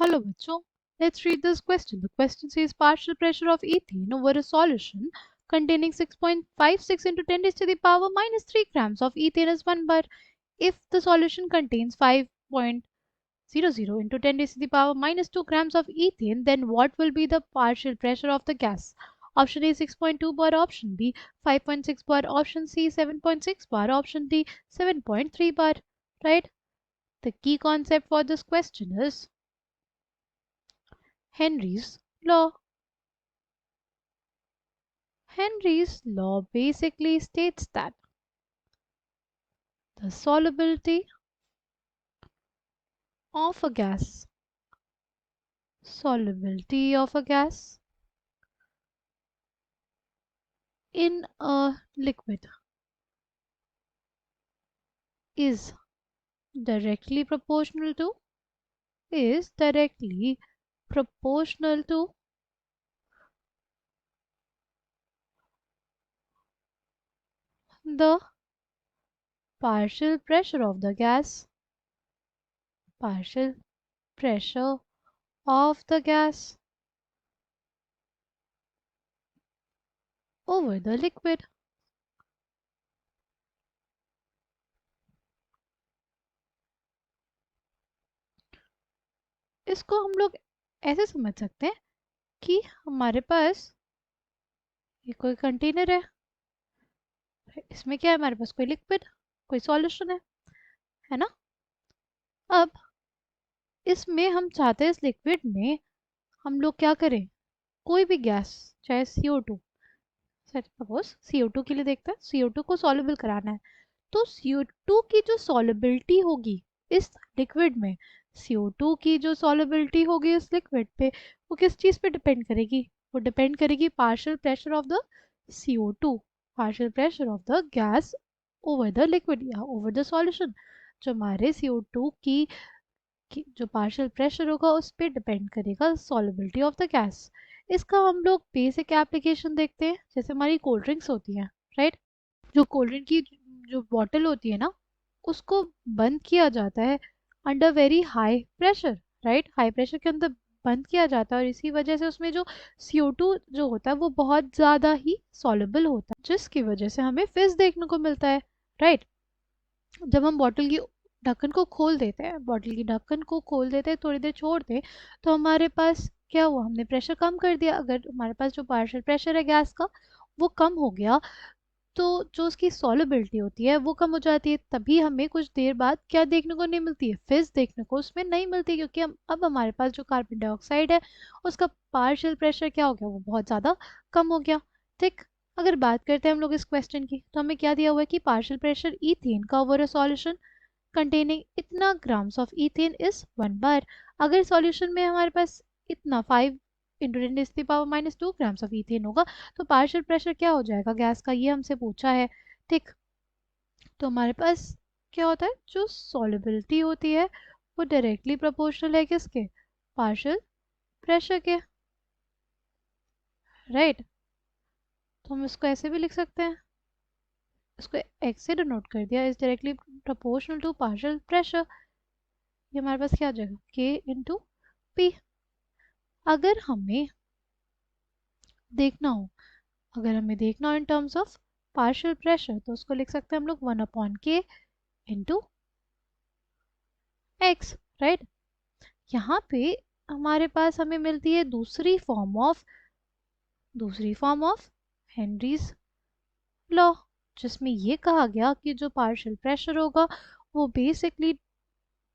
Hello, bachcho. Let's read this question. The question says partial pressure of ethane over a solution containing 6.56 into 10 raised to the power minus 3 grams of ethane is 1 bar. If the solution contains 5.00 into 10 raised to the power minus 2 grams of ethane, then what will be the partial pressure of the gas? Option A 6.2 bar, option B 5.6 bar, option C 7.6 bar, option D 7.3 bar. Right? The key concept for this question is Henry's law. Henry's law basically states that the of a gas solubility of a gas in a liquid is directly proportional to is directly proportional to the partial pressure of the gas partial pressure of the gas over the liquid. इसको हम लोग ऐसे समझ सकते हैं कि हमारे पास ये कोई कंटेनर है, इसमें क्या है, हमारे पास कोई लिक्विड कोई सॉल्यूशन है ना। अब इसमें हम चाहते हैं इस लिक्विड में हम लोग क्या करें, कोई भी गैस चाहे CO2, सपोज CO2 के लिए देखते हैं, CO2 को सॉल्युबल कराना है तो CO2 की जो सॉल्युबिलिटी होगी इस लिक्विड में, CO2 की जो सॉल्युबिलिटी होगी इस लिक्विड पे, वो किस चीज़ पे डिपेंड करेगी, वो डिपेंड करेगी partial pressure of the CO2, partial pressure of the gas over the liquid या ओवर द सॉल्यूशन। जो हमारे CO2 की जो पार्शियल प्रेशर होगा उस पर डिपेंड करेगा सॉल्युबिलिटी ऑफ द गैस। इसका हम लोग बेसिक एप्लीकेशन देखते हैं, जैसे हमारी कोल्ड ड्रिंक्स होती हैं, राइट। जो कोल्ड ड्रिंक की जो बॉटल होती है ना, उसको बंद किया जाता है under very high pressure, right. High pressure के अंदर बंद किया जाता है और इसी वजह से उसमें जो CO2 जो होता है वो बहुत ज़्यादा ही सॉल्युबल होता है, जिसकी वजह से हमें फिज देखने को मिलता है, राइट। जब हम बॉटल की ढक्कन को खोल देते हैं, बॉटल की ढक्कन को खोल देते हैं, थोड़ी देर छोड़ दें, तो हमारे पास क्या हुआ, हमने प्रेशर कम कर दिया। अगर हमारे पास जो पार्शियल प्रेशर है गैस का वो कम हो गया तो जो उसकी सॉल्युबिलिटी होती है वो कम हो जाती है, तभी हमें कुछ देर बाद क्या देखने को नहीं मिलती है, फिज देखने को उसमें नहीं मिलती, क्योंकि अब हमारे पास जो कार्बन डाइऑक्साइड है उसका पार्शियल प्रेशर क्या हो गया, वो बहुत ज़्यादा कम हो गया। ठीक। अगर बात करते हैं हम लोग इस क्वेश्चन की, तो हमें क्या दिया हुआ है कि पार्शियल प्रेशर ईथेन का ओवर अ सॉल्यूशन containing इतना ग्राम्स ऑफ ईथेन इज 1 बार। अगर सॉल्यूशन में हमारे पास इतना 5 इंटू 10⁻⁻² ग्राम्स ऑफ ईथेन होगा तो पार्शियल प्रेशर क्या हो जाएगा गैस का, ये हमसे पूछा है। ठीक। तो हमारे पास क्या होता है, जो सॉल्युबिलिटी होती है वो डायरेक्टली प्रोपोर्शनल है किसके, पार्शियल प्रेशर के, राइट। तो हम इसको ऐसे भी लिख सकते हैं, इसको एक्स से डिनोट कर दिया, is directly proportional to partial pressure. ये हमारे पास क्या आ जाएगा, के इंटू पी। अगर हमें देखना हो अगर हमें देखना हो in terms of partial pressure तो उसको लिख सकते हैं हम लोग 1/k इंटू एक्स, राइट। यहाँ पे हमारे पास हमें मिलती है दूसरी फॉर्म ऑफ हेनरीज लॉ, जिसमें ये कहा गया कि जो पार्शियल प्रेशर होगा वो बेसिकली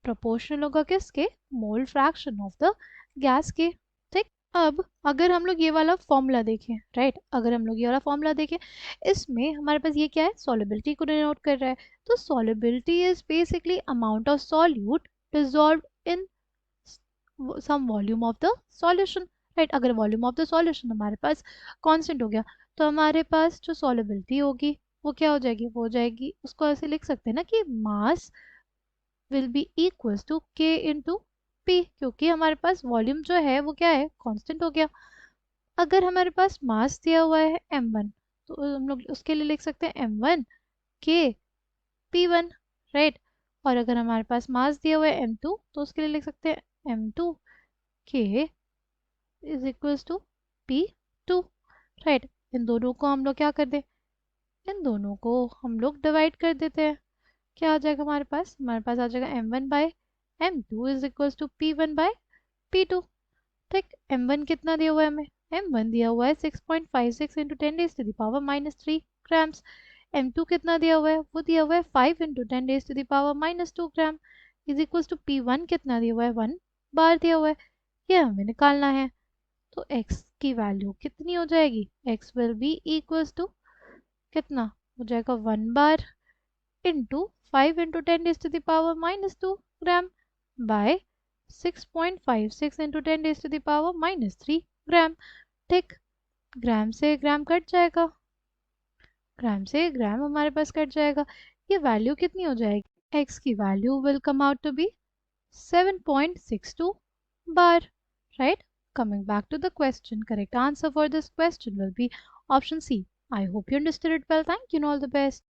प्रोपोर्शनल होगा किसके, mole fraction of the gas के। ठीक। अब अगर हम लोग ये वाला फॉर्मूला देखें, राइट, अगर हम लोग ये वाला फॉर्मूला देखें, इसमें हमारे पास ये क्या है, सॉल्युबिलिटी को डिनोट कर रहा है। तो solubility is basically amount of solute dissolved in some volume of the solution, right. अगर वॉल्यूम ऑफ द सॉल्यूशन हमारे पास कांस्टेंट हो गया तो हमारे पास जो सॉल्युबिलिटी होगी वो क्या हो जाएगी, वो हो जाएगी, उसको ऐसे लिख सकते हैं ना कि mass will be equals to K into P, क्योंकि हमारे पास वॉल्यूम जो है वो क्या है, कांस्टेंट हो गया। अगर हमारे पास मास दिया हुआ है m1 तो हम लोग उसके लिए लिख सकते हैं m1 के p1, राइट। और अगर हमारे पास मास दिया हुआ है m2 तो उसके लिए लिख सकते हैं m2 k is equals to P2, right. इन दोनों को हम लोग क्या कर दें, इन दोनों को हम लोग डिवाइड कर देते हैं। क्या आ जाएगा हमारे पास आ जाएगा m1 by m2 is equals to P1 by P2। ठीक, m1 कितना दिया हुआ है हमें, m1 दिया हुआ है 6.56 into 10 raise to the power -3 grams. m2 कितना दिया हुआ है, वो दिया हुआ है 5 into 10 raise to the power -2 gram is equals to P1 कितना दिया हुआ है 1 बार दिया हुआ है। ये हमें निकालना है। तो x की वैल्यू कितनी हो जाएगी, x will be equals to कितना हो जाएगा 1 बार into 5 into 10 raise to the power -2 gram by 6.56 into 10 raise to the power -3 gram. ठीक, ग्राम से ग्राम कट जाएगा, ग्राम से ग्राम हमारे पास कट जाएगा। ये वैल्यू कितनी हो जाएगी, x की value will come out to be 7.62 bar, right? Coming back to the question, correct answer for this question will be option C. I hope you understood it well. Thank you and all the best.